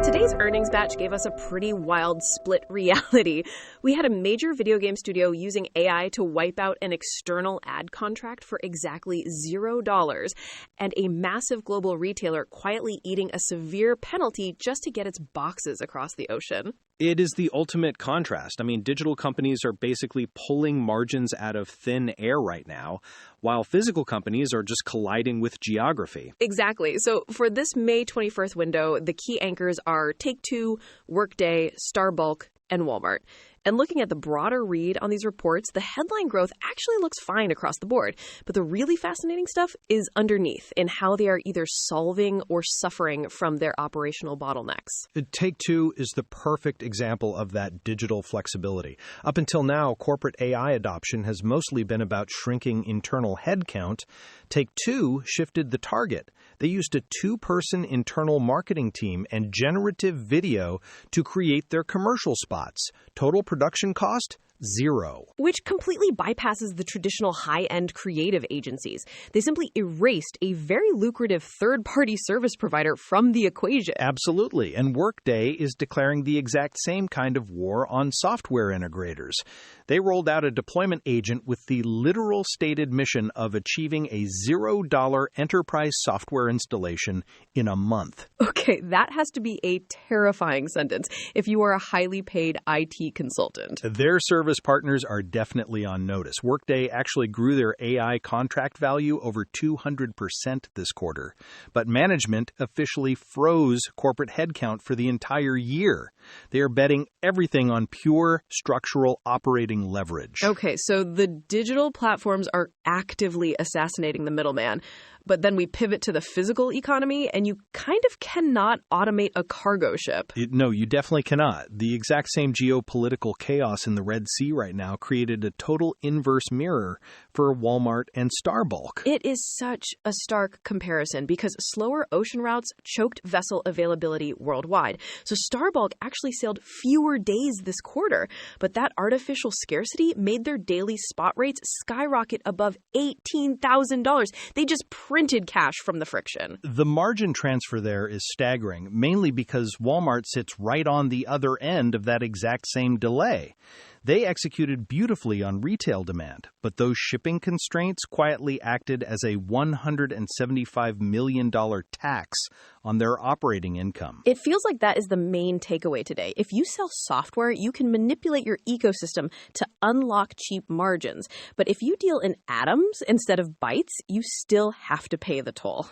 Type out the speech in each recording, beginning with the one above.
Today's earnings batch gave us a pretty wild split reality. We had a major video game studio using AI to wipe out an external ad contract for exactly $0, and a massive global retailer quietly eating a severe penalty just to get its boxes across the ocean. It is the ultimate contrast. I mean, digital companies are basically pulling margins out of thin air right now, while physical companies are just colliding with geography. Exactly. So for this May 21st window, the key anchors are Take-Two, Workday, Starbulk, and Walmart. And looking at the broader read on these reports, the headline growth actually looks fine across the board. But the really fascinating stuff is underneath in how they are either solving or suffering from their operational bottlenecks. Take-Two is the perfect example of that digital flexibility. Up until now, corporate AI adoption has mostly been about shrinking internal headcount. Take-Two shifted the target. They used a 2-person internal marketing team and generative video to create their commercial spots. Total production cost? $0. Which completely bypasses the traditional high-end creative agencies. They simply erased a very lucrative third-party service provider from the equation. Absolutely. And Workday is declaring the exact same kind of war on software integrators. They rolled out a deployment agent with the literal stated mission of achieving a $0 enterprise software installation in a month. Okay, that has to be a terrifying sentence if you are a highly paid IT consultant. Their service partners are definitely on notice. Workday actually grew their AI contract value over 200% this quarter. But management officially froze corporate headcount for the entire year. They are betting everything on pure structural operating leverage. Okay, so the digital platforms are actively assassinating the middleman. But then we pivot to the physical economy, and you kind of cannot automate a cargo ship. No, you definitely cannot. The exact same geopolitical chaos in the Red Sea right now created a total inverse mirror for Walmart and Starbulk. It is such a stark comparison because slower ocean routes choked vessel availability worldwide. So Starbulk actually sailed fewer days this quarter, but that artificial scarcity made their daily spot rates skyrocket above $18,000. They just printed cash from the friction. The margin transfer there is staggering, mainly because Walmart sits right on the other end of that exact same delay. They executed beautifully on retail demand, but those shipping constraints quietly acted as a $175 million tax on their operating income. It feels like that is the main takeaway today. If you sell software, you can manipulate your ecosystem to unlock cheap margins. But if you deal in atoms instead of bytes, you still have to pay the toll.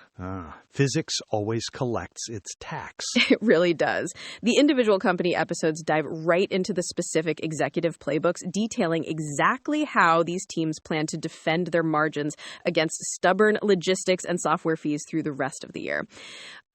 Physics always collects its tax. It really does. The individual company episodes dive right into the specific executive playbooks, detailing exactly how these teams plan to defend their margins against stubborn logistics and software fees through the rest of the year.